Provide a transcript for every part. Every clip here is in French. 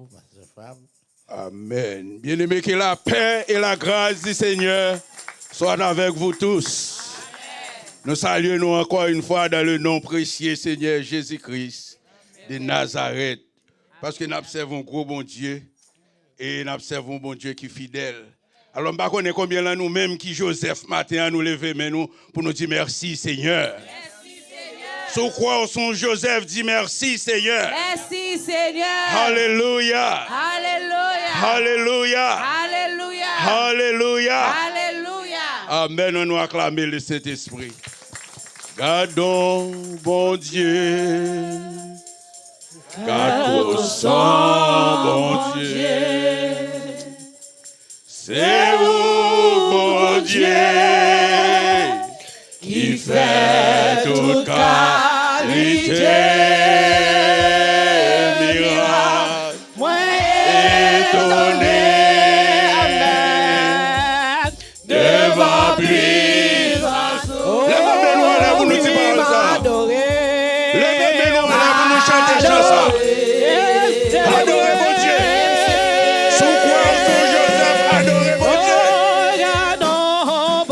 vous, Pasteur Fab. Amen. Bien-aimés, que la paix et la grâce du Seigneur soient avec vous tous. Amen. Nous saluons encore une fois dans le nom précieux Seigneur Jésus-Christ de Nazareth. Parce que nous observons un gros bon Dieu et nous observons un bon Dieu qui est fidèle. Alors, je ne sais pas combien là nous-mêmes qui Joseph matin à nous lever, mais nous pour nous dire merci Seigneur. Sous quoi son Joseph dit merci Seigneur. Merci Seigneur. Alléluia. Alléluia. Alléluia. Alléluia. Alléluia. Alléluia. Amen. On nous acclame le Saint-Esprit. Gardons, bon Dieu. Gardons, bon Dieu. C'est vous, bon Dieu, qui fait toute qualité, miracle, étonné, devant puissance. Lèvez-moi là pour nous dire ça. Lèvez-moi là pour nous chanter ça. Adorez mon Dieu. Sous quoi son Joseph adorez mon Dieu.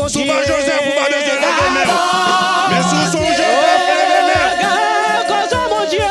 Sous pas Joseph ou pas de Dieu mais sous son Joseph lèvez-moi. Garde mon Dieu.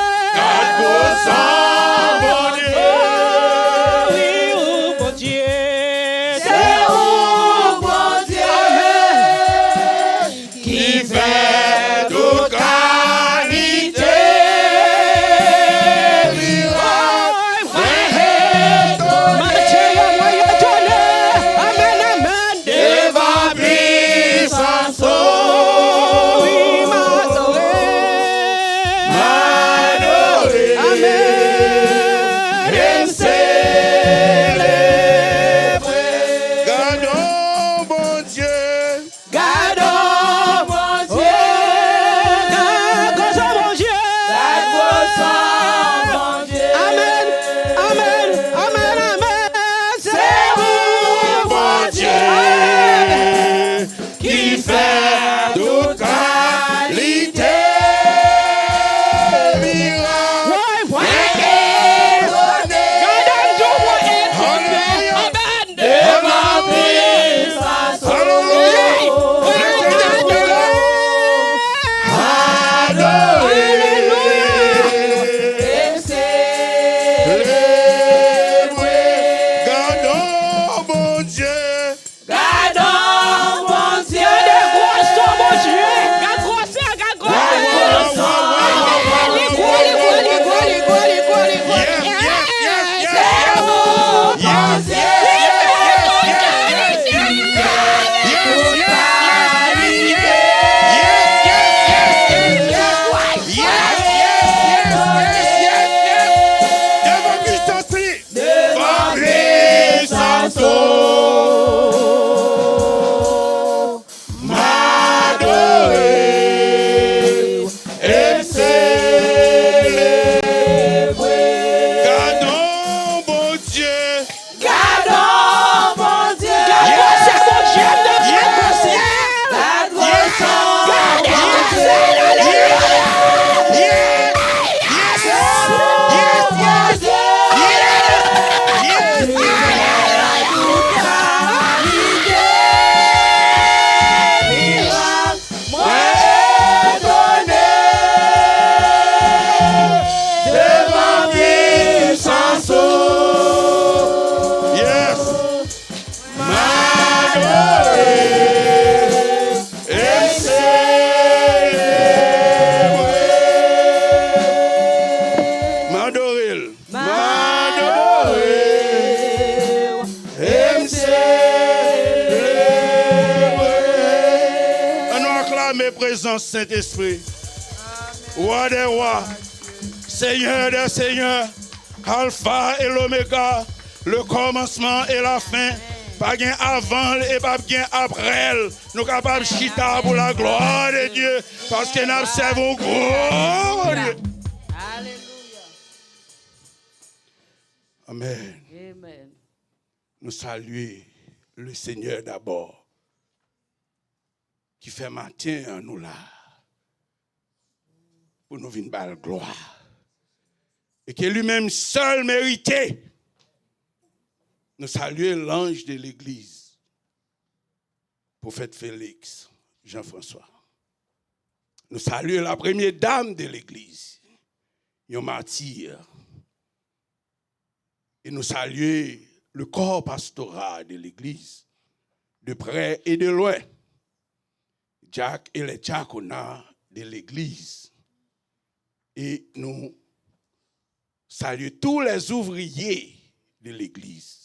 Saint-Esprit, Roi des rois, Seigneur des seigneurs, Alpha et l'Oméga, le commencement et la fin, pas gain avant et pas gain après. Nous sommes capables de chita pour la gloire de Dieu, parce que nous servons gros Dieu. Alléluia. Amen. Amen. Nous saluons le Seigneur d'abord, qui fait matin en nous là, pour nous venir par la gloire. Et que lui-même seul mérité Nous saluons l'ange de l'église, prophète Félix, Jean-François. Nous saluons la première dame de l'église, un martyr. Et nous saluons le corps pastoral de l'église, de près et de loin. Jacques et les diaconats de l'église. Et nous saluons tous les ouvriers de l'église.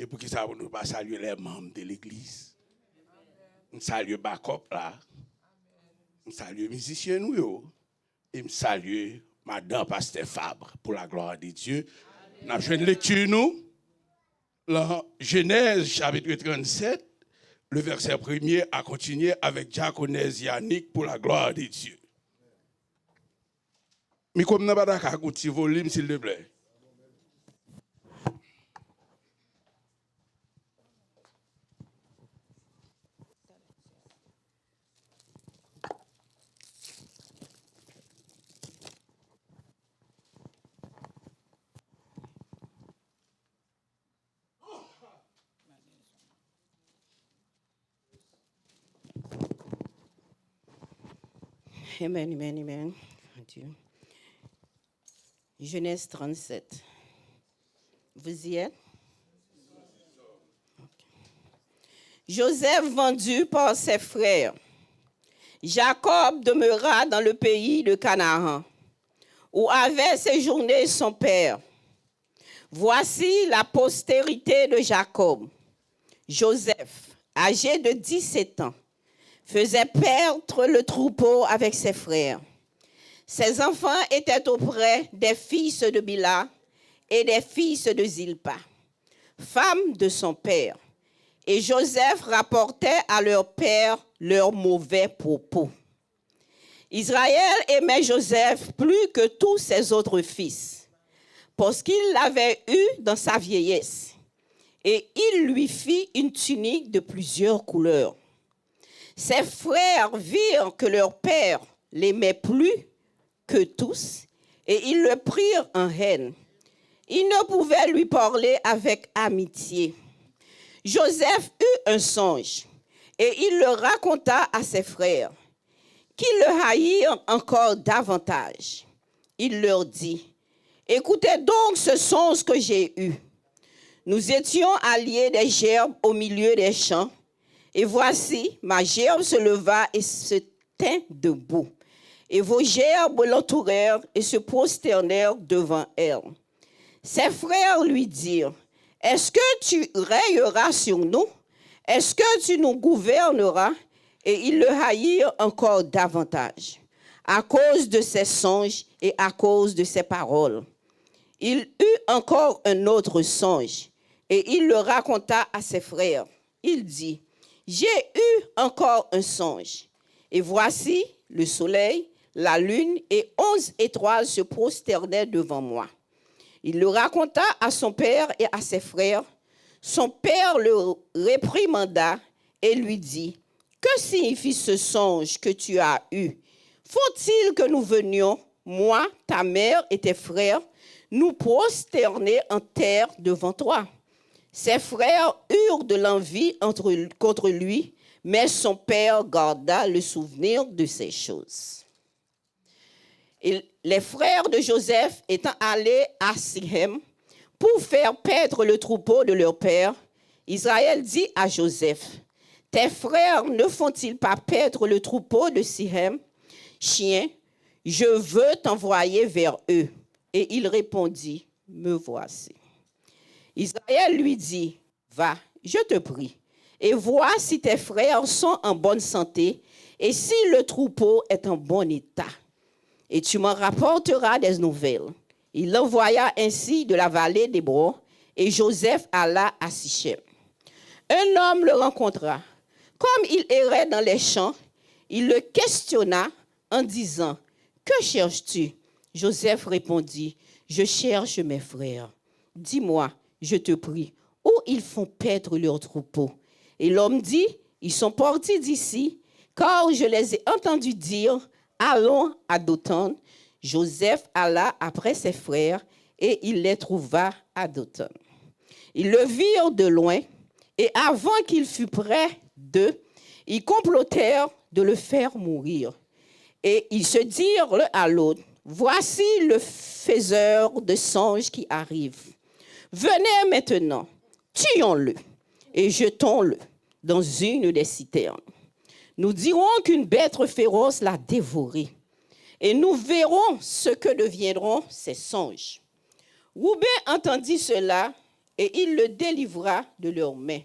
Et pour qui ça, nous ne pas saluer les membres de l'église. Nous saluons Bacop là. Nous saluons les musiciens nous. Et nous saluons Madame Pasteur Fabre pour la gloire de Dieu. Nous avons une lecture nous. La Genèse chapitre 37. Le verset premier a continué avec diaconèse Yannick pour la gloire de Dieu. Mais comme nous n'avons pas un petit volume, s'il te plaît. Amen, amen, amen. Dieu. Genèse 37. Vous y êtes? Okay. Joseph vendu par ses frères. Jacob demeura dans le pays de Canaan, où avait séjourné son père. Voici la postérité de Jacob. Joseph, âgé de 17 ans, faisait perdre le troupeau avec ses frères. Ses enfants étaient auprès des fils de Bila et des fils de Zilpa, femmes de son père. Et Joseph rapportait à leur père leurs mauvais propos. Israël aimait Joseph plus que tous ses autres fils, parce qu'il l'avait eu dans sa vieillesse. Et il lui fit une tunique de plusieurs couleurs. Ses frères virent que leur père l'aimait plus que tous, et ils le prirent en haine. Ils ne pouvaient lui parler avec amitié. Joseph eut un songe, et il le raconta à ses frères, qui le haïrent encore davantage. Il leur dit, « Écoutez donc ce songe que j'ai eu. Nous étions alliés des gerbes au milieu des champs, et voici, ma gerbe se leva et se tint debout. Et vos gerbes l'entourèrent et se prosternèrent devant elle. » Ses frères lui dirent, « Est-ce que tu rayeras sur nous? Est-ce que tu nous gouverneras? » Et ils le haïrent encore davantage, à cause de ses songes et à cause de ses paroles. Il eut encore un autre songe, et il le raconta à ses frères. Il dit, « J'ai eu encore un songe, et voici le soleil, la lune et 11 étoiles se prosternaient devant moi. » Il le raconta à son père et à ses frères. Son père le réprimanda et lui dit, « Que signifie ce songe que tu as eu? Faut-il que nous venions, moi, ta mère et tes frères, nous prosterner en terre devant toi? » Ses frères eurent de l'envie contre lui, mais son père garda le souvenir de ces choses. Et les frères de Joseph étant allés à Sichem pour faire paître le troupeau de leur père, Israël dit à Joseph, « Tes frères ne font-ils pas paître le troupeau de Sichem? Chien, je veux t'envoyer vers eux. » Et il répondit, « Me voici. » Israël lui dit, « Va, je te prie, et vois si tes frères sont en bonne santé et si le troupeau est en bon état. Et tu m'en rapporteras des nouvelles. » Il l'envoya ainsi de la vallée d'Hébron, et Joseph alla à Sichem. Un homme le rencontra. Comme il errait dans les champs, il le questionna en disant, « Que cherches-tu? » Joseph répondit, « Je cherche mes frères. Dis-moi, je te prie, où ils font paître leurs troupeaux. » Et l'homme dit, « Ils sont partis d'ici, car je les ai entendus dire, allons à Dothan. » Joseph alla après ses frères, et il les trouva à Dothan. Ils le virent de loin, et avant qu'il fût près d'eux, ils complotèrent de le faire mourir. Et ils se dirent l'un à l'autre, voici le faiseur de songes qui arrive. Venez maintenant, tuons-le et jetons-le dans une des citernes. Nous dirons qu'une bête féroce l'a dévoré, et nous verrons ce que deviendront ces songes. Rouben entendit cela, et il le délivra de leurs mains.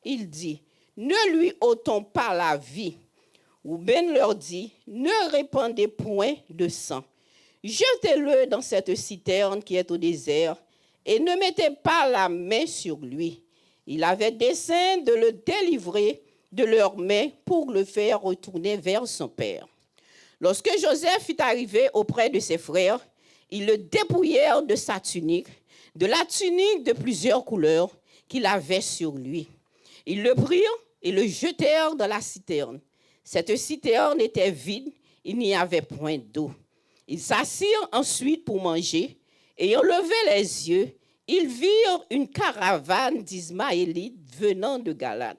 Il dit, ne lui ôtons pas la vie. Rouben leur dit, ne répandez point de sang. Jetez-le dans cette citerne qui est au désert, et ne mettez pas la main sur lui. Il avait dessein de le délivrer de leurs mains pour le faire retourner vers son père. Lorsque Joseph fut arrivé auprès de ses frères, ils le dépouillèrent de sa tunique, de la tunique de plusieurs couleurs qu'il avait sur lui. Ils le prirent et le jetèrent dans la citerne. Cette citerne était vide, il n'y avait point d'eau. Ils s'assirent ensuite pour manger. Ayant levé les yeux, ils virent une caravane d'Ismaélites venant de Galade.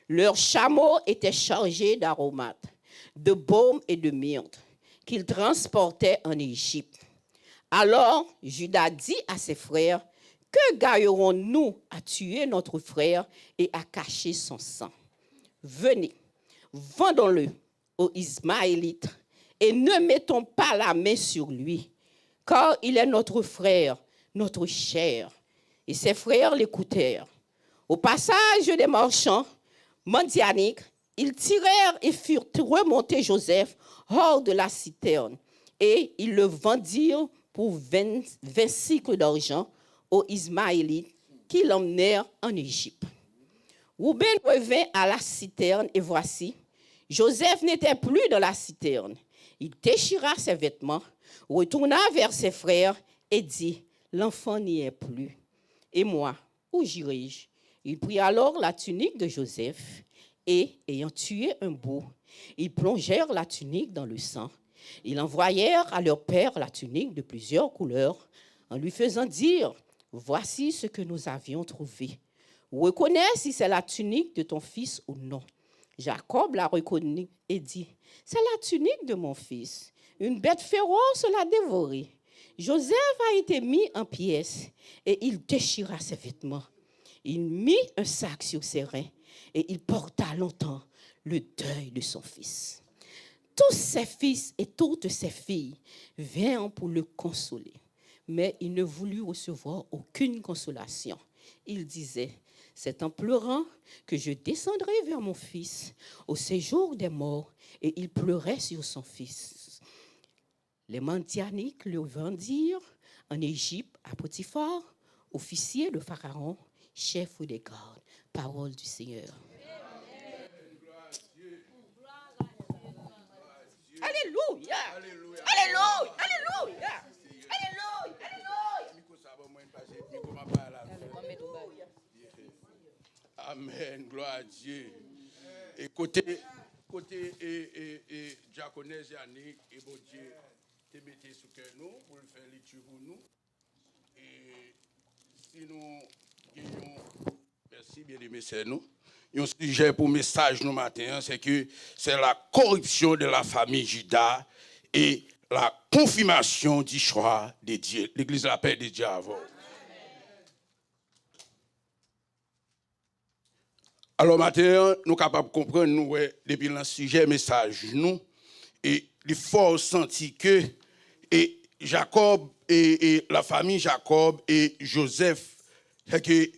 Leurs chameaux étaient chargés d'aromates, de baume et de myrte, qu'ils transportaient en Égypte. Alors Judas dit à ses frères, que gagnerons-nous à tuer notre frère et à cacher son sang? Venez, vendons-le aux Ismaélites et ne mettons pas la main sur lui, car il est notre frère, notre chair. Et ses frères l'écoutèrent. Au passage des marchands Mandianiques, ils tirèrent et firent remonter Joseph hors de la citerne, et ils le vendirent pour 20 cycles d'argent aux Ismaélites qui l'emmenèrent en Égypte. Rouben revint à la citerne, et voici, Joseph n'était plus dans la citerne. Il déchira ses vêtements, retourna vers ses frères et dit, l'enfant n'y est plus. Et moi, où j'irai-je? Il prit alors la tunique de Joseph et, ayant tué un bouc, ils plongèrent la tunique dans le sang. Ils envoyèrent à leur père la tunique de plusieurs couleurs en lui faisant dire, voici ce que nous avions trouvé. Reconnais si c'est la tunique de ton fils ou non. Jacob la reconnut et dit, c'est la tunique de mon fils. Une bête féroce l'a dévoré. Joseph a été mis en pièces et il déchira ses vêtements. Il mit un sac sur ses reins et il porta longtemps le deuil de son fils. Tous ses fils et toutes ses filles vinrent pour le consoler, mais il ne voulut recevoir aucune consolation. Il disait, c'est en pleurant que je descendrai vers mon fils au séjour des morts, et il pleurait sur son fils. Les Mandianiques le vendirent en Égypte à Potiphar, officier de Pharaon, chef des gardes. Parole du Seigneur. Alléluia. Alléluia. Alléluia. Alléluia. Alléluia. Amen. Gloire à Dieu. Et côté diaconesse Yannick, et bon Dieu, te mettez sous cœur nous pour le faire lecture pour nous. Et si nous gagnons, merci bien aimé, c'est nous. Un sujet pour message nous matin, c'est que c'est la corruption de la famille Judas et la confirmation du choix de Dieu. L'Église l'appelle de Dieu avant. Alors maintenant, nous sommes capables de comprendre, nous, depuis le sujet, message, nous, et il faut sentir que et Jacob et la famille Jacob et Joseph, c'est que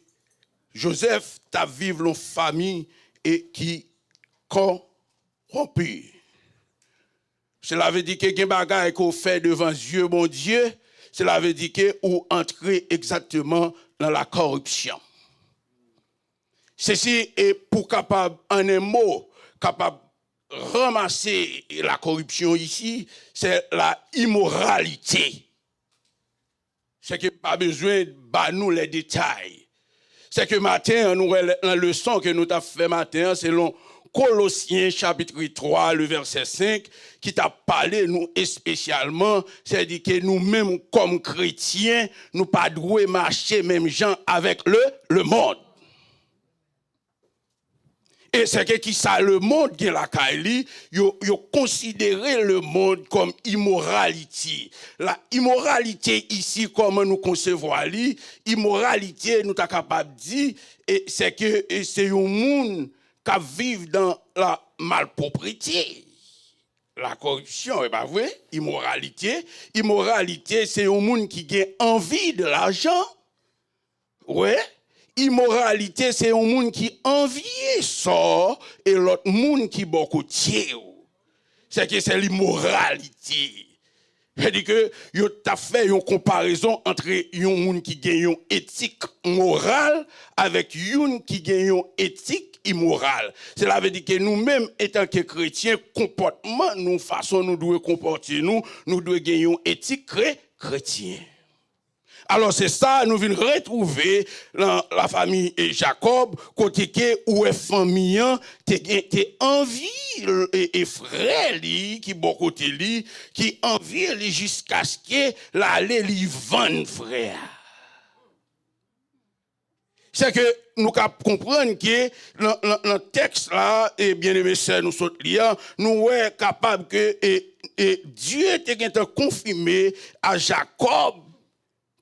Joseph t'a vécu une famille et qui corrompue. Cela veut dire que les bagages qu'on fait devant Dieu, mon Dieu, cela veut dire que vous entrez exactement dans la corruption. Ceci est pour capable, en un mot, capable de ramasser la corruption ici, c'est la immoralité. C'est que pas besoin de nous les détails. C'est que matin, nous la leçon que nous avons fait matin, c'est la Colossiens chapitre 3, le verset 5, qui t'a parlé, nous, spécialement, c'est-à-dire que nous-mêmes, comme chrétiens, nous pas doués marcher même gens avec le monde. Et c'est que qui ça, le monde qui est la Kaili, yo considéré le monde comme immoralité. La immoralité ici, comment nous concevons immoralité, nous sommes capables de dire, c'est que c'est un monde qui vit dans la malpropreté. La corruption, est pas vrai? Immoralité, c'est un monde qui a envie de l'argent. Ouais. Immoralité, c'est un monde qui envie ça et l'autre monde qui beaucoup tire. C'est que c'est l'immoralité. C'est-à-dire que yo t'a fait une comparaison entre un monde qui gagne une éthique morale avec un qui gagne une éthique immorale. Cela veut dire que nous-mêmes, étant que chrétiens, comportement, nous façon nous devons comporter nous devons gagner une éthique chrétienne. Alors c'est ça, nous venons retrouver dans la famille Jacob, côté que où est famille, t'es envie et frère qui bon côté li, qui envie li jusqu'à ce que l'aller li vendre frère. C'est que nous comprenons que dans le texte là, et bien aimé sœur, nous sommes liés, nous sommes capables que Dieu t'a confirmé à Jacob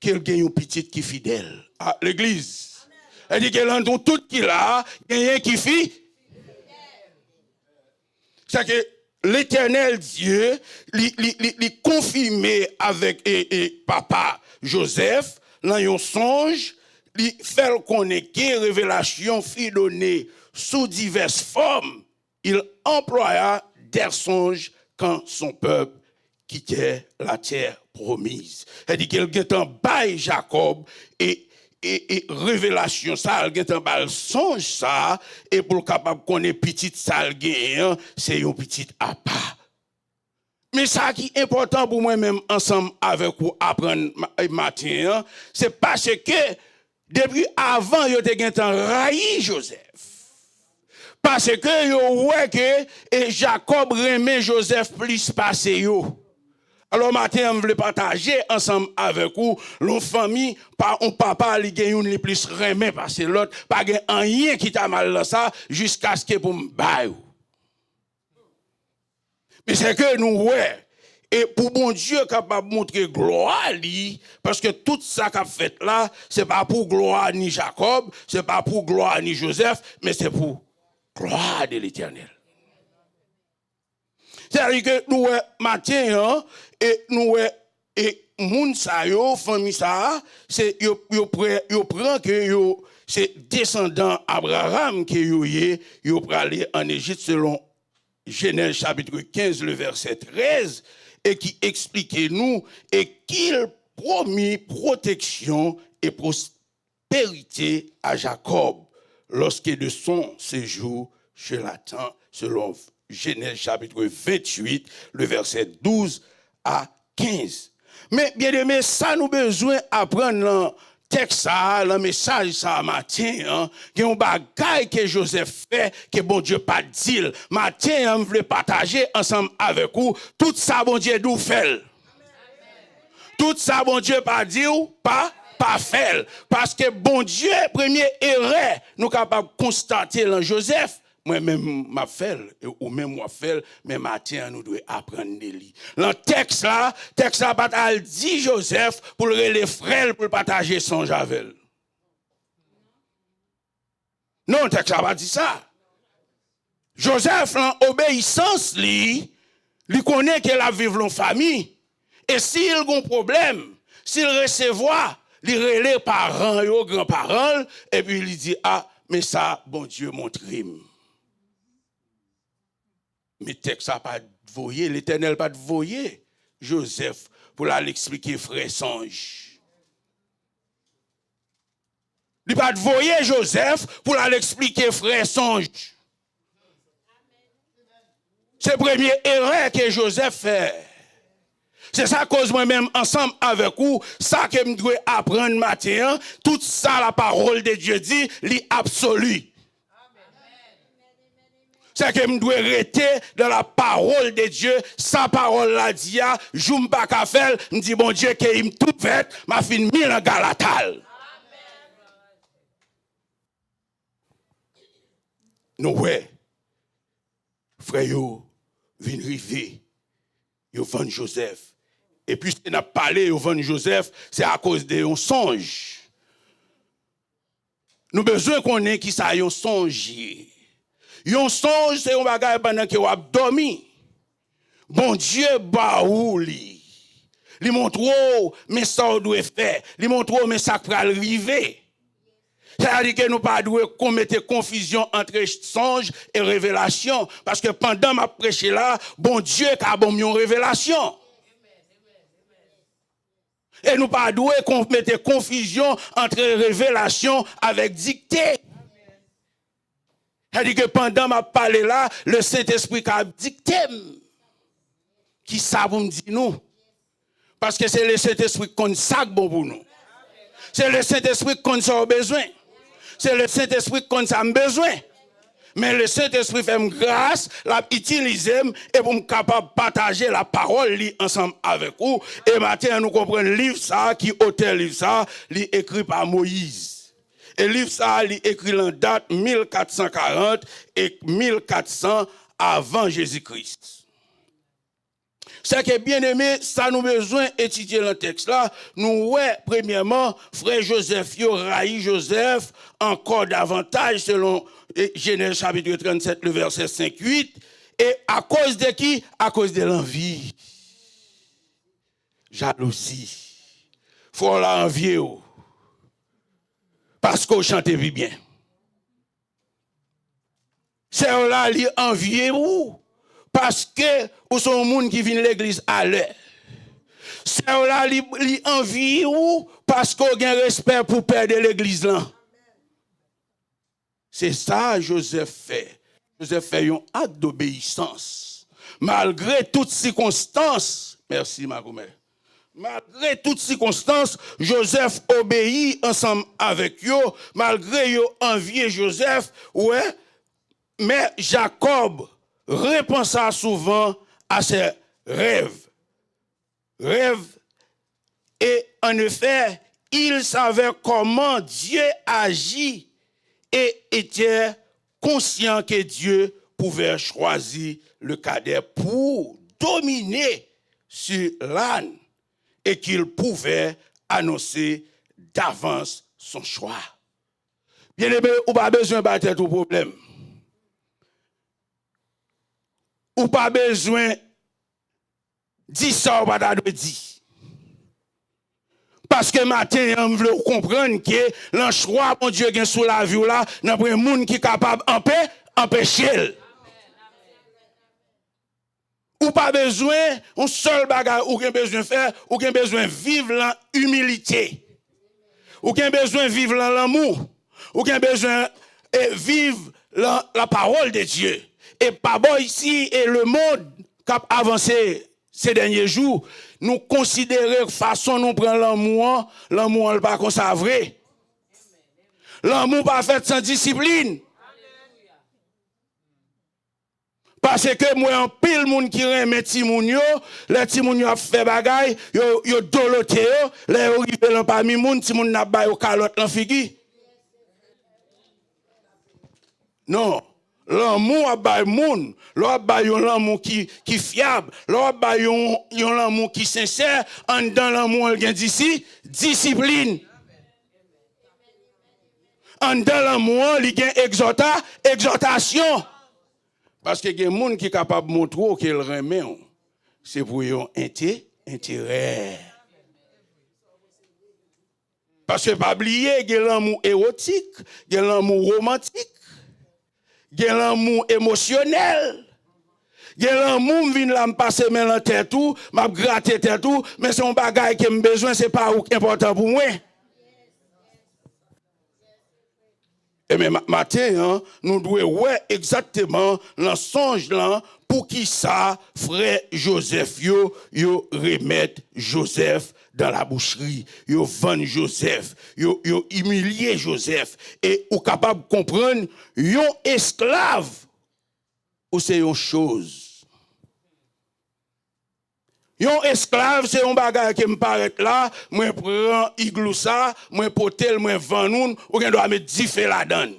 qu'il gagne une petite qui fidèle à l'église. Elle dit qu'elle a tout qu'il a, gagne qui fidèle. C'est que l'Éternel Dieu lui confirmé avec papa Joseph dans un songe, lui fait connaître que révélation fut donnée sous diverses formes. Il employa des songes quand son peuple quittait la terre promise. Elle dit qu'elle est en bail Jacob et révélation ça, elle est en bail songe ça, et pour capable connaître petite salle c'est une petite à part. Mais ça qui est important pour moi-même ensemble avec vous apprendre matin, c'est parce que depuis avant, yo te gen raï Joseph. Parce que yo ouais que Jacob remet Joseph plus passé yo. Alors matin, on veut partager ensemble avec vous, l'on famille, pas un papa li gen yon li plus remet parce que l'autre pas gen rien qui t'a mal là ça jusqu'à ce que pour m'bay. Mais c'est que nous ouais. Et pour bon Dieu capable de montrer gloire lui, parce que tout ça qu'a fait là, c'est pas pour gloire ni Jacob, c'est pas pour gloire ni Joseph, mais c'est pour gloire de l'Éternel. C'est-à-dire que nous matin et nous et moun sa yo famille ça, c'est yo prend que yo c'est descendant Abraham que yo aller en Égypte selon Genèse chapitre 15 le verset 13. Et qui expliquait nous et qu'il promit protection et prospérité à Jacob lorsque de son séjour chez Laban, selon Genèse chapitre 28, le verset 12 à 15. Mais bien aimé, ça nous besoin apprendre dans texte ça, le message ça matin, il y a un bagage que Joseph fait, que bon Dieu pas dit. Matin, on veut partager ensemble avec vous. Tout ça, bon Dieu, nous fait. Tout ça, bon Dieu, pas dit ou pas fait. Parce que bon Dieu, premier erreur, nous capable de constater dans Joseph. Moi-même, m'a fait, ou même moi fait, mais matin, nous devons apprendre de lui. Dans le texte là, pas dit Joseph pour les frères pour partager son javel. Non, le texte n'a pas dit ça. Joseph, en obéissance, il connaît qu'il a vécu en famille. Et s'il a un problème, s'il recevoir, il relève les parents, les grands-parents, et puis il dit, ah, mais ça, bon Dieu, montre-moi. Mais texte n'a pas voyé, l'Éternel pas voyé Joseph pour l'expliquer frère songe. Il pas voyé Joseph pour l'expliquer frère songe. C'est la première erreur que Joseph fait. C'est ça cause moi-même ensemble avec vous, ça que je dois apprendre matin, tout ça la parole de Dieu dit, l'absolu. C'est que je dois rester dans la parole de Dieu. Sa parole la dit, je ne pas qu'à faire, je dis bon Dieu qu'il me tout fait, ma fin mille en Galatal. Nous, ouais, frère, yo, vin river, yo vend Joseph. Et puis, on a parlé, yo vend Joseph, c'est à cause de un songe. Nous avons besoin qu'on ait qui ça, un songe. Un songe, c'est un bagage pendant que vous avez dormi. Bon Dieu, baou li. Li montre, mais ça doit faire. Li montre, mais ça peut arriver. C'est-à-dire que nous ne devons pas commettre confusion entre songe et révélation. Parce que pendant ma prêche là, bon Dieu a bon une révélation. Et nous ne devons pas commettre confusion entre révélation avec dictée. C'est-à-dire que pendant ma parole là, le Saint-Esprit a dicté. Qui ça vous me dit nous? Parce que c'est le Saint-Esprit qui compte ça bon pour nous. C'est le Saint-Esprit qui compte ça au besoin. C'est le Saint-Esprit qui compte ça a besoin. Mais le Saint-Esprit fait grâce, l'a utilisé et pour me capable de partager la parole ensemble avec vous. Et maintenant, nous comprenons le livre ça, qui auteur livre ça, écrit par Moïse. Et le livre ça, écrit en date 1440 et 1400 avant Jésus-Christ. C'est que bien aimé, ça nous besoin d'étudier le texte là. Nous, ouais, premièrement, frère Joseph, yo raï Joseph encore davantage selon Genèse chapitre 37, le verset 5-8. Et à cause de qui? À cause de l'envie. Jalousie. Faut l'envier. Parce qu'on chante bien. C'est là qui envier ou. Parce que vous sont un monde qui vient à l'église à l'heure. C'est là qui envie ou parce qu'on a un respect pour perdre l'église là. C'est ça Joseph fait. Joseph fait un acte d'obéissance. Malgré toutes circonstances, merci ma grand-mère. Malgré toutes circonstances, Joseph obéit ensemble avec eux. Malgré eux envier Joseph, ouais, mais Jacob repensa souvent à ses rêves. Et en effet, il savait comment Dieu agit et était conscient que Dieu pouvait choisir le cadet pour dominer sur l'âne et qu'il pouvait annoncer d'avance son choix. Bien aimé, ou pas besoin de battre tout problème. Ou pas besoin de dire ça ou pas de dire. Parce que matin, on veut comprendre que le choix, mon Dieu, qui sous la vie là, n'a pas un monde qui est capable d'empêcher. Ou pas besoin, un seul bagage, ou bien besoin de faire, ou bien besoin de vivre l'humilité. Ou bien besoin de vivre l'amour. Ou bien besoin de vivre la parole de Dieu. Et pas bon ici, et le monde qui a avancé ces derniers jours, nous considérons façon nous prendre l'amour n'est pas comme ça vrai. L'amour pas fait sans discipline. Parce que moi, un pile monde qui remet Timoun yo, les Timoun yo a fait bagay, yo doloté yo, les yo rive lan parmi moun, Timoun n'a ba yo calotte lan figi. Non. L'amour a bay moun, l'amour qui fiable, l'amour qui sincère, en dans l'amour il y a d'ici discipline. En dans l'amour il y a exhortation. Parce que il y a des gens qui sont capables de montrer qu'ils remet, c'est pour un intérêt. Parce que pas oublier, il y a l'amour érotique, il y a l'amour romantique. Il y a l'amour émotionnel. Il y a l'amour qui vient me passer dans tête tout, m'a gratter tête tout, mais c'est un bagage que j'ai besoin, c'est pas important pour moi. Et mais matin, nous devons voir exactement le songe là pour qui ça frère Joseph yo remettre Joseph dans la boucherie, yo vend Joseph, yo humilier Joseph et ou capable de comprendre yon esclave ou c'est une chose. Yon esclave, c'est un bagage qui me paraît là, moi prends igloo ça, moi potel, moi vanoun, ou gen doit mettre 10 fè la donne.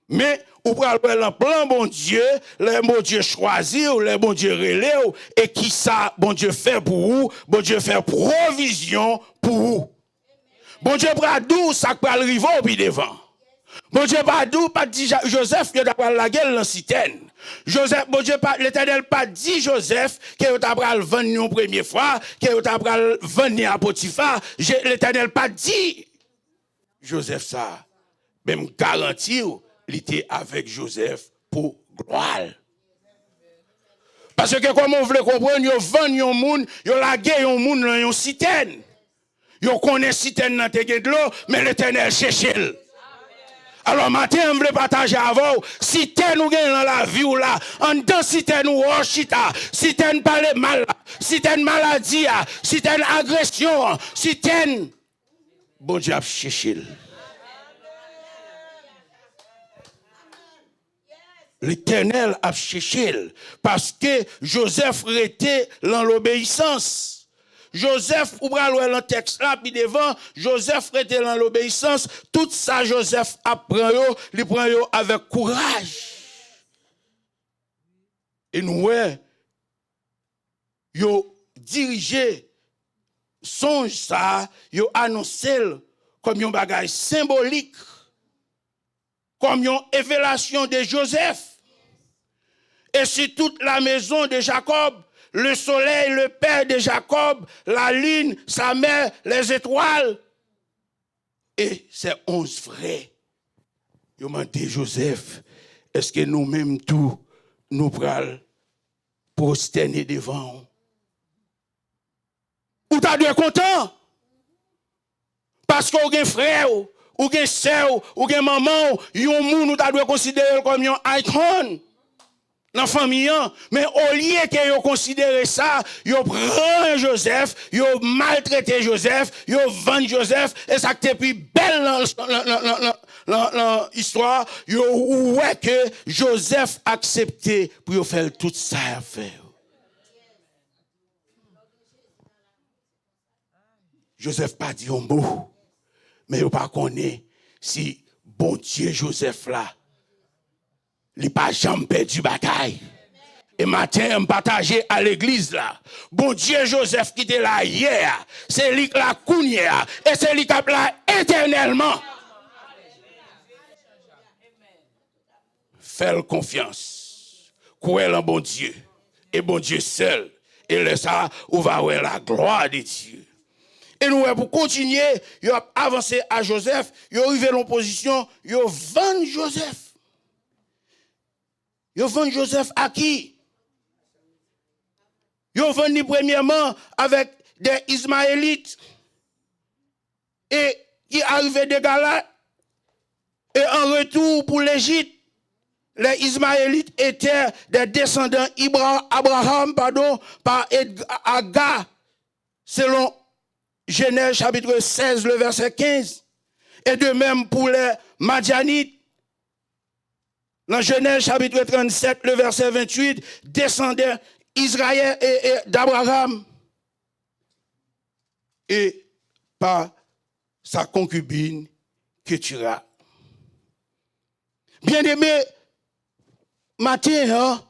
Mais, ou pral le plan bon Dieu, le bon Dieu choisi, ou le bon Dieu relé, et qui ça, bon Dieu fait pour vous, bon Dieu fait provision pour vous. Bon Dieu pral dou, ça pral rivo puis devant. Bon Dieu pas dou, pas dit Joseph, il a pral la gueule dans citerne. Joseph, bon Dieu, l'Éternel pas dit Joseph, qu'il a pral vendre une première fois, qu'il a pral vendre à Potiphar. L'Éternel pas dit Joseph ça. Même garantie, il était avec Joseph pour gloire. Parce que comme on veut comprendre, yo vend yon moun, yo lage yon moun dans yon citerne. Yo connaît citerne dans te de l'eau, mais l'Éternel cherche. Alors matin, on veut partager avant, citerne ou gen dans la vie ou là, en dedans citerne ou chita, citerne parler mal, citerne maladie, citerne agression, citerne bon Dieu a cherché. L'Éternel a cherché parce que Joseph était dans l'obéissance. Joseph, ou bral le texte là, puis devant, Joseph était dans l'obéissance. Tout ça, Joseph apprend yo, il prend yo avec courage. Et nous, yo dirigé, songe ça, yo annoncé comme un bagage symbolique. Comme une révélation de Joseph. Et sur toute la maison de Jacob, le soleil, le père de Jacob, la lune, sa mère, les étoiles. Et ses 11 frères. Ils m'ont dit, Joseph, est-ce que nous-mêmes tous, nous pral prosterner devant? Ou t'as dû être content? Parce qu'on a un frère, ou gen sœur, ou gen maman, yon moun ou ta doit considérer comme yon icon dans la famille. Mais au lieu que yon considère ça, yon prend Joseph, yon maltraité Joseph, yon vend Joseph, et ça qui est plus belle dans l'histoire, yon ouais que Joseph accepté pour yon faire tout ça à faire. Joseph pas dit un mot. Mais vous ne connaissez pas si bon Dieu Joseph là, il n'a pas jamais perdu bataille. Et matin, je partage à l'église là. Bon Dieu Joseph qui était là hier, c'est lui qui l'a connu et c'est lui qui est là éternellement. Faites confiance. Croyez en bon Dieu. Et bon Dieu seul. Et là, ça, on va voir la gloire de Dieu. Et nous, pour continuer, ils ont avancé à Joseph, ils ont arrivé en position, ils ont vendu Joseph. Ils ont vendu Joseph à qui? Ils ont vendu premièrement avec des Ismaélites. Et qui arrivaient de Galat. Et en retour pour l'Égypte, les Ismaélites étaient des descendants Abraham, par Agar, selon Genèse chapitre 16, le verset 15. Et de même pour les Madianites, dans Genèse chapitre 37, le verset 28, descendants Israël et d'Abraham. Et par sa concubine Ketura. Bien-aimé, matin,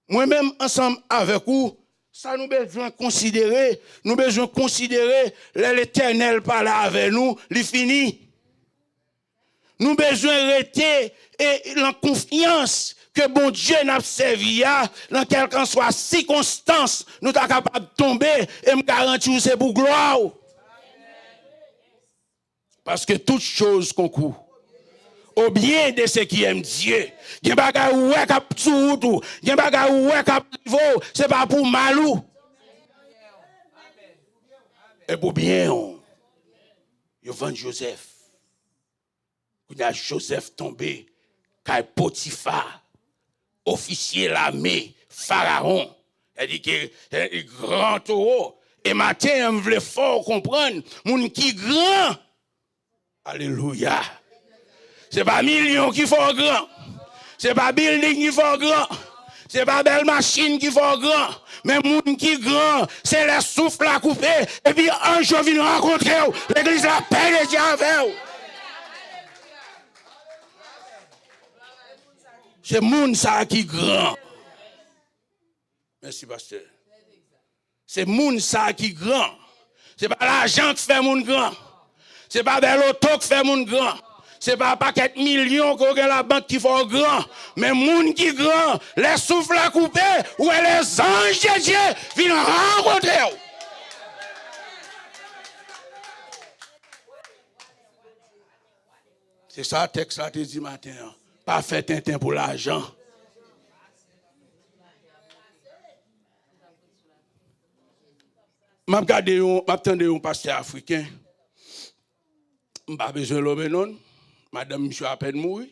moi-même ensemble avec vous, ça nous besoin considérer, l'Éternel parle avec nous, il finit. Nous besoin rester et la confiance que bon Dieu n'a servi dans quelque soit circonstance, nous sommes capables de tomber et me garantir c'est pour gloire. Parce que toute chose concourt au bien de ceux qui aiment Dieu. Il y a des choses qui sont sous tout. Il y a des choses qui sont c'est pas pour malou. Et pour bien. Il vend Joseph. Il y a Joseph tombé. Quand Potiphar, officier l'armée, Pharaon, il dit que grand taureau. Et matin, on veut fort comprendre. Moun qui grand. Alléluia. C'est pas million qui font grand. C'est pas building qui font grand. C'est pas belle machine qui font grand. Mais moun qui grand, c'est le souffle à couper. Et puis un jour vient rencontrer. L'église la paix de Dieu avec vous. C'est moun ça qui grand. Merci, pasteur. C'est moun ça qui grand. C'est pas l'argent qui fait moun grand. C'est pas bel auto qui fait moun grand. C'est pas un paquet de millions qu'on a la banque qui font grand. Mais moun qui grand, les souffles à couper, ou les anges de Dieu viennent rencontrer. C'est ça le texte là te dit matin. Pas fait Tintin pour l'argent. M'a attendé un pasteur africain. M'a pas besoin de l'homme non. Madame monsieur à peine mourir.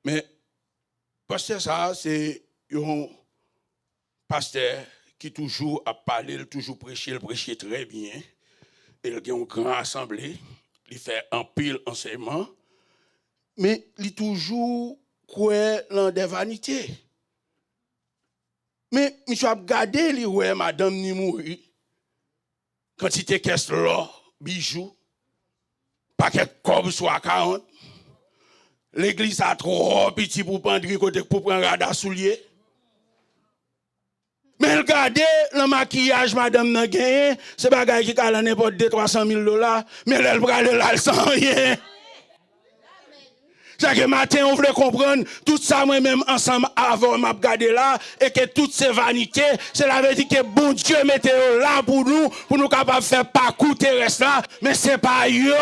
Mais pasteur ça c'est un pasteur qui toujours a parlé, toujours prêché, il prêchait très bien. Il a une grande assemblée, il fait un pile enseignement. Mais il toujours croit dans des vanités. Mais monsieur a regardé li ouais madame ni mourir. Quantité caisse l'or, bijoux, paquet cob soit 40. L'église a trop petit pour prendre côté pour prendre radar soulier. Mais regardez le maquillage madame n'a gagné, c'est bagay qui a n'importe 200 000 $, mais elle prend là sans rien. C'est que matin, on voulait comprendre tout ça, moi-même, ensemble, avant m'a regardé là, et que toutes ces vanités, cela veut dire que bon Dieu mettait là pour nous capables de faire parcours terrestre là, mais c'est pas yo.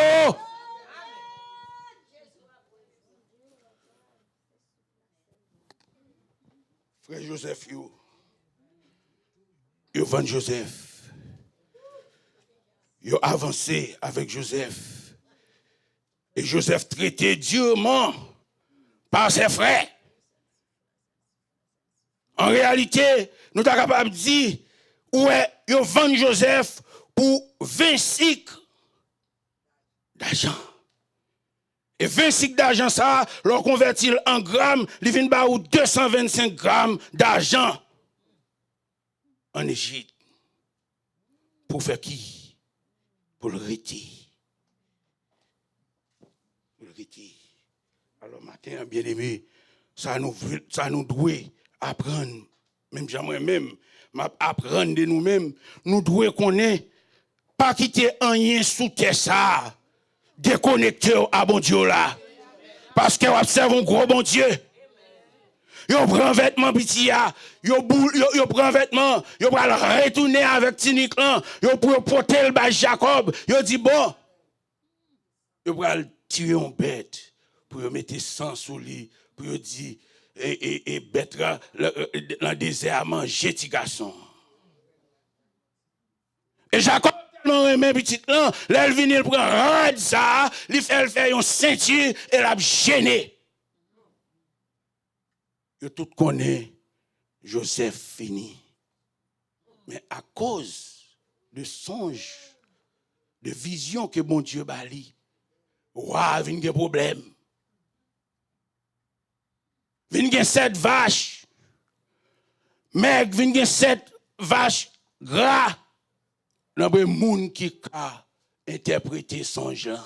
Frère Joseph, yo vend Joseph. Yo avancé avec Joseph. Et Joseph traitait durement par ses frères. En réalité, nous sommes capables de dire, ouais, ils vendent Joseph pour 20 cycles d'argent. Et 20 cycles d'argent, ça, leur convertit en grammes, ils viennent par 225 grammes d'argent en Égypte. Pour faire qui? Pour le retirer. Alors, matin, bien aimé, ça nous doit apprendre, même moi-même, apprendre de nous-mêmes, nous devons connaître, pas quitter rien sous terre ça, déconnecter à bon Dieu là. Parce que vous observez un gros bon Dieu. Yo prend vêtement petit yo prend vêtement, yo va retourner avec Tinic là, yo pour porter le bas Jacob, yo dit bon, yo va tirer une bête pour mettre sang sous lui, pour dire et bête dans le désert à manger petit garçon. Et Jacob tellement aimé petit là, là il vient il prend rad ça, il fait une ceinture et l'a gêné. Yo tout connaît Joseph fini. Mais à cause de songes, de visions que bon Dieu bali, ouah, vient des problèmes. Vient gen 7 vaches. Mec, vient gen 7 vaches gras. Nan be moun qui a interprété songe là.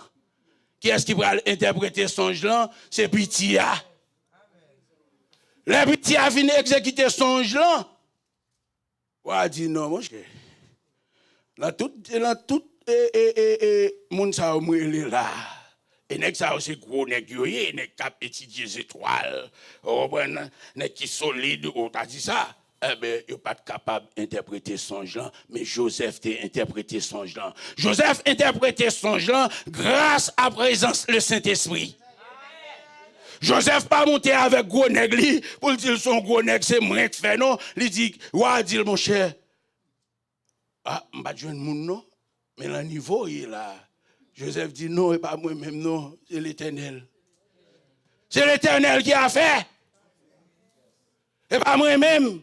Qui est-ce qui va interpréter songe là? C'est Pitia. Le Pitia vient exécuter songe là. Ouah dit non mon cher. Là tout moun sa mouille là. Et nèg ça aussi gros nèg yo nèg cap étudier les étoiles. Nèg qui solide ou t'a dit ça. Eh ben yo pas capable d'interpréter songe là, mais Joseph t'a interprété songe là. Joseph interprété songe là grâce à présence le Saint-Esprit. Joseph pas monté avec gros nèg li pour dire son gros nèg c'est moi qui fait non, il dit wa dit mon cher. Ah, m'pa joindre moun non, mais le niveau il est là. Joseph dit non, et pas moi-même, non, c'est l'Éternel. C'est l'Éternel qui a fait. Et pas moi-même.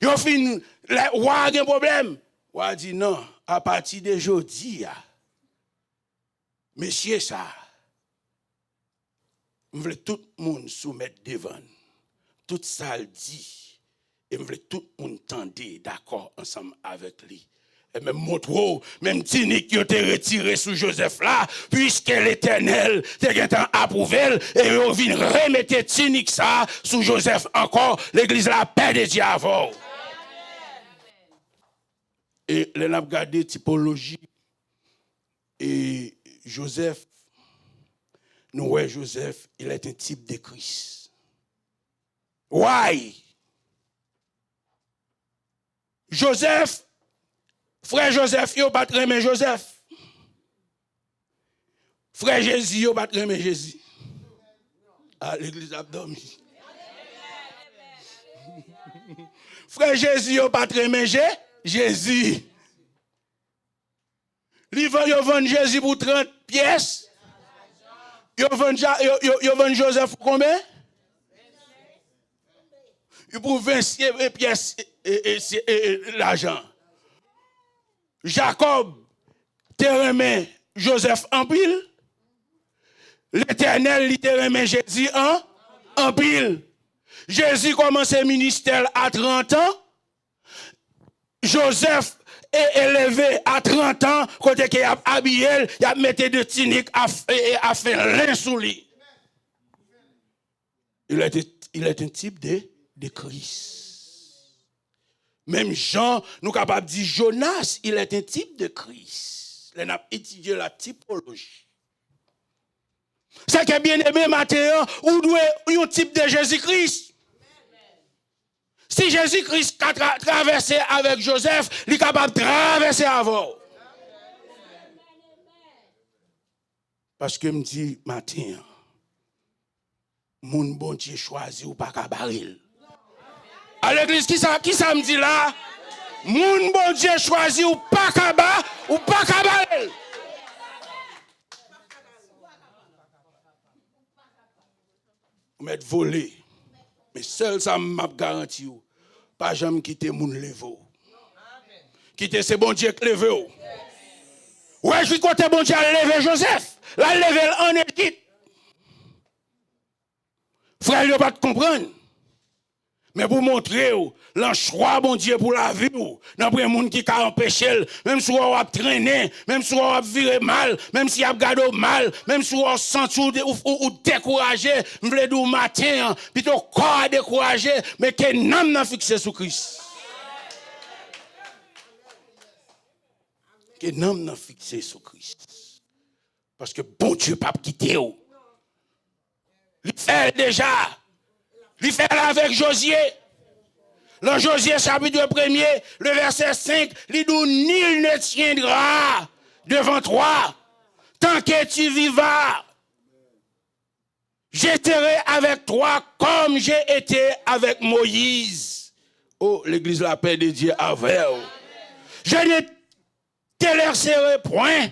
Yo fin, le roi a un problème. Le roi dit non, à partir de aujourd'hui, monsieur ça, Je veux tout le monde soumettre devant. Tout ça le dit. Et je veux tout le monde tendre d'accord ensemble avec lui. Et même montre, même Tinique qui a été retiré sous Joseph là, puisque l'Éternel t'a approuvé, et il vient remettre Tinique ça sous Joseph encore, l'église la paix de Dieu avant. Et là, on a regardé typologie et Joseph. Nous, ouais, Joseph, il est un type de Christ. Why? Joseph, frère Joseph, il va pas aimer Joseph. Frère Jésus, il va pas aimer Jésus. Ah, l'église a dormi. Frère Jésus, il va pas aimer Jésus. Il vend Jésus pour 30 pièces. Il vend Joseph pour combien? Il pour 20 pièces et l'argent. Jacob te remet Joseph en pile. L'Éternel il te remet Jésus en pile. Jésus commence le ministère à 30 ans. Joseph est élevé à 30 ans, côté qu'il a habillé, il a mis de tuniques à faire l'un sous lui. Il est un type de Christ. Même Jean, nous sommes capables de dire Jonas, il est un type de Christ. On a étudié la typologie. C'est que bien aimé, Matthieu, ou doit un type de Jésus-Christ. Si Jésus-Christ a traversé avec Joseph, il est capable de traverser avant. Parce que me dit, Matin, mon bon Dieu choisi ou pas qu'à baril. À l'église, qui ça me dit là? Mon bon Dieu choisi ou pas qu'à baril. Vous m'êtes volé. Mais seul ça m'a garanti. Pas jamais quitter mon leveau. Quitter ce bon Dieu qui levé. Ouais, je suis côté bon Dieu à lever Joseph. La lever en Égypte. Frère, il ne va pas comprendre. Mais pour montrer, l'enchoix, bon Dieu, pour la vie, dans le monde qui a empêché, même si on a traîné, même si on a viré mal, même si on a gardé mal, même si on a senti ou découragé, je voulais dire au matin, plutôt corps découragé, mais que l'âme n'a fixé sur Christ. Que l'âme n'a fixé sur Christ. Parce que bon Dieu, pas quitter. Il fait déjà. Il fait avec Josué. Dans Josué chapitre 1er, le verset 5, il dit nul ne tiendra devant toi tant que tu vivras. J'éterai avec toi comme j'ai été avec Moïse. Oh, l'église la paix de Dieu avec. Je ne te laisserai point.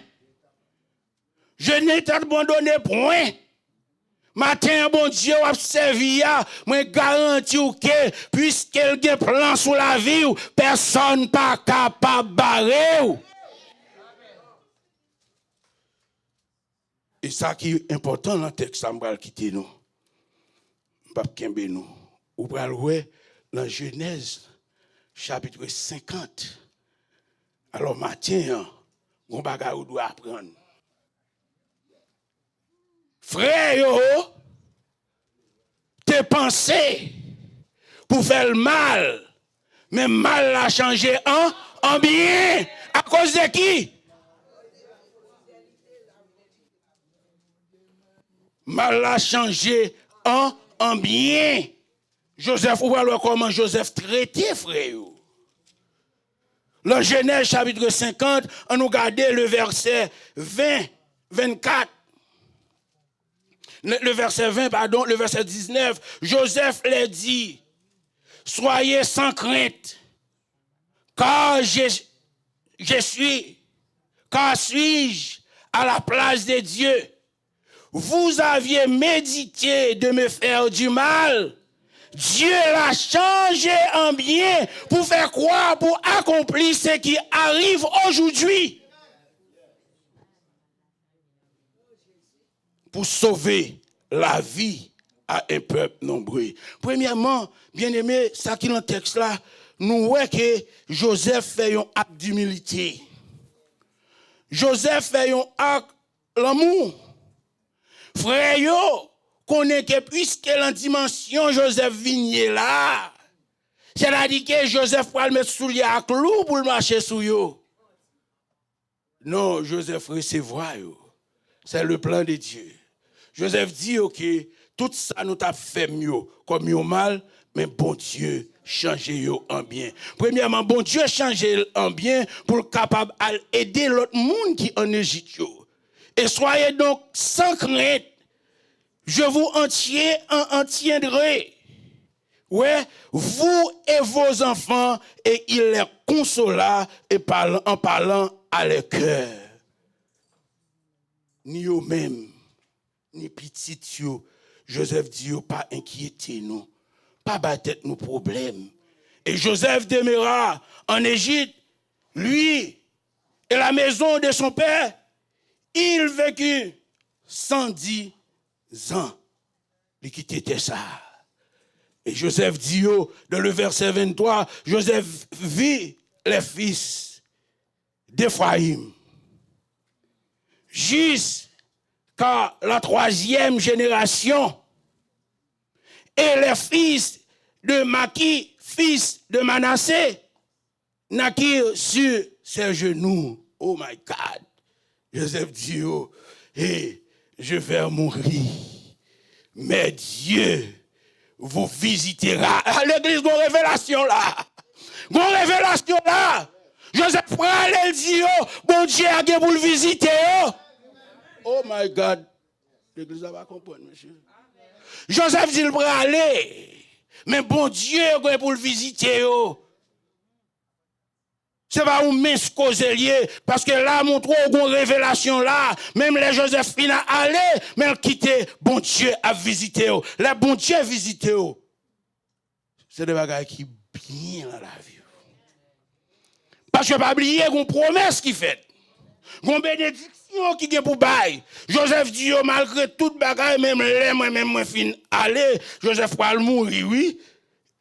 Je ne t'abandonnerai point. Matin, bon Dieu, a servi, moi garantis que, puisqu'il y a un plan sur la vie, personne n'est pas capable de barrer. Et ça qui est important dans le texte, ça va quitter nous. Pas quitter nous. Ou va le voir dans Genèse, chapitre 50. Alors, matin, on va doit apprendre. Frère, tes pensées pour faire le mal, mais mal l'a changé en bien. À cause de qui? Mal l'a changé en bien. Joseph, ou alors comment Joseph traitait, frère. Dans Genèse chapitre 50, on nous regarde le verset 20, 24. Le verset 20, pardon, le verset 19, Joseph leur dit, soyez sans crainte, car suis-je à la place de Dieu. Vous aviez médité de me faire du mal. Dieu l'a changé en bien pour faire quoi? Pour accomplir ce qui arrive aujourd'hui. Pour sauver la vie à un peuple nombreux. Premièrement, bien aimé, ça qui est dans le texte là, nous voyons que Joseph fait un acte d'humilité. Joseph fait un acte l'amour. Frère yo, connaît que puisque la dimension Joseph Vigné là, c'est-à-dire que Joseph va le mettre sous les à clou pour le marcher sous yo. Non, Joseph recevoir yo. C'est le plan de Dieu. Joseph dit OK, tout ça nous t'a fait mieux comme yo mal, mais bon Dieu change yo en bien. Premièrement, bon Dieu change en bien pour capable aider l'autre monde qui en Égypte yo. Et soyez donc sans crainte. Je vous en tiendrai. Ouais, vous et vos enfants, et il les consola en parlant à leur cœur. Ni eux-mêmes, ni petit yo, Joseph dit yo, pas inquiétez nous, pas battre nos problèmes. Et Joseph demeura en Égypte, lui et la maison de son père, il vécut 110 ans. Il quittait ça. Et Joseph dit dans le verset 23, Joseph vit les fils d'Éphraïm. Jusqu'à la 3e génération. Et les fils de Maki, fils de Manassé, naquirent sur ses genoux. Oh my God. Joseph dit, je vais mourir. Mais Dieu vous visitera. À l'église, une révélation là. Une révélation là. Joseph prend aller dit, bon Dieu a pour le visiter. Oh my God. L'église va comprendre, monsieur. Joseph dit, il prend aller. Mais bon Dieu a pour le visiter. C'est pas un mince causelier, parce que là, mon trop une révélation là, même les Joséphine a allé, mais elle quitté, bon Dieu a visité. Le bon Dieu a visité. C'est des bagages qui bien dans la vie. Parce que pas oublier une promesse qui fait. Une bénédiction qui est pour bail. Joseph dit, malgré toute bagaille, même les moi fin aller, Joseph va mourir, oui.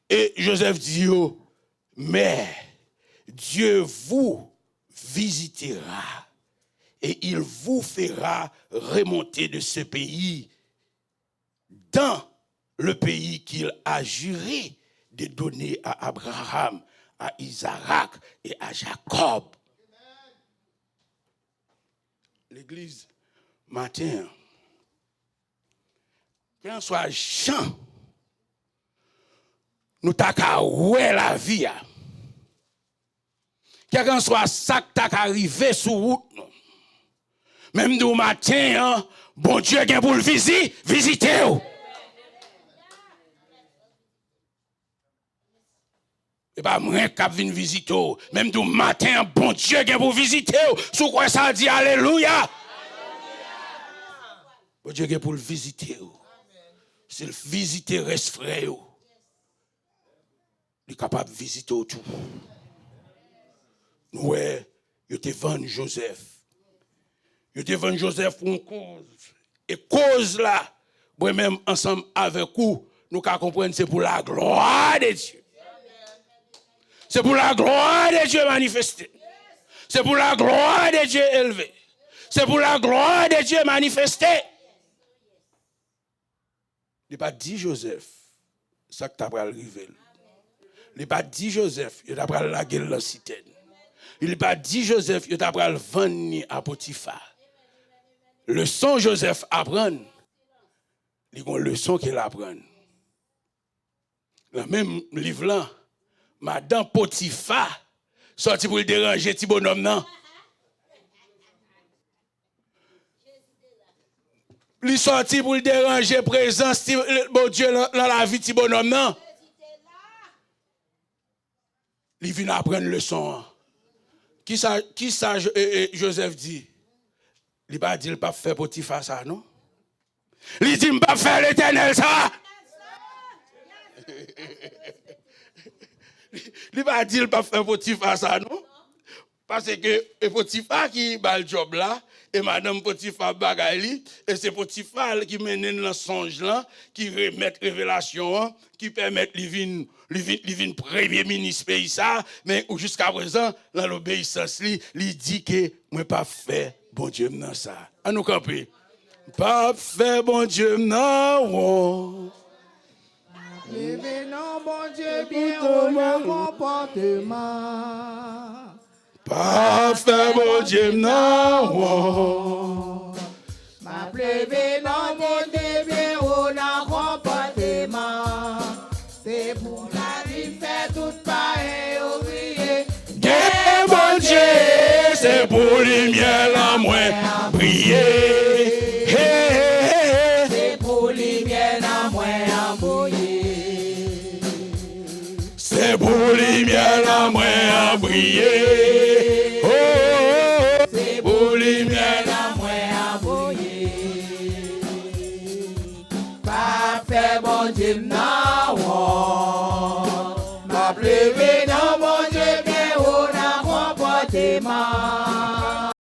Et Joseph dit, mais Dieu vous visitera et il vous fera remonter de ce pays dans le pays qu'il a juré de donner à Abraham, à Isaac et à Jacob. L'église, matin, quand soit Jean, nous t'avons la vie. Quel que soit ça qui t'a arrivé sur route, même du matin, bon Dieu vient pour le visiter. Et pas moi qui viens visiter. Même du matin, bon Dieu vient pour visiter. Sous quoi ça dit alléluia? Bon Dieu vient pour le visiter. S'il visite reste frère, il est capable de visiter tout. Ouais, il te vend Joseph. Il te vend Joseph pour une cause. Et cause là, moi-même ensemble avec vous, nous comprenons c'est pour la gloire de Dieu. C'est pour la gloire de Dieu manifestée. C'est pour la gloire de Dieu élevée. C'est pour la gloire de Dieu manifestée. Il n'a pas dit Joseph, ça que tu as arrivé. Il n'a pas dit Joseph, il a pris la gueule de la citerne. Il n'a pas dit Joseph, il a pris le vendre à Potiphar. Le son Joseph apprend, il y a une leçon qu'il apprend. Dans le même livre là, Madame Potiphar sorti pour le déranger petit bonhomme non. Il sorti pour le déranger présence bon Dieu dans la vie petit bonhomme non. Il vient apprendre leçon. Qui ça Joseph dit? Il pas dit il pas faire Potiphar ça non? Il dit pas faire l'Éternel ça. Il pas dit il pas faire Potiphar ça non? parce que Potiphar qui bat le job là, et madame Potiphar bagaille, et c'est Potiphar qui mène dans songe là, qui remet révélation, qui permet de vivre premier ministre pays ça, mais jusqu'à présent, dans l'obéissance, il dit que moi pas fait bon Dieu dans ça. À nous camper. Pas fait bon Dieu non. Non, bon Dieu, bien au comportement. Pas fait bon Dieu non. Ma plebe non, bon Dieu, bien au comportement. C'est pour la vie, fait tout pareil, oublier. Bon Dieu, c'est pour les miens la moins prier. C'est pour les miens la moins embrouiller. C'est pour les miens la moins briller. Oh, C'est pour les miens la moins embrouiller. Pas fait bon Dieu, non.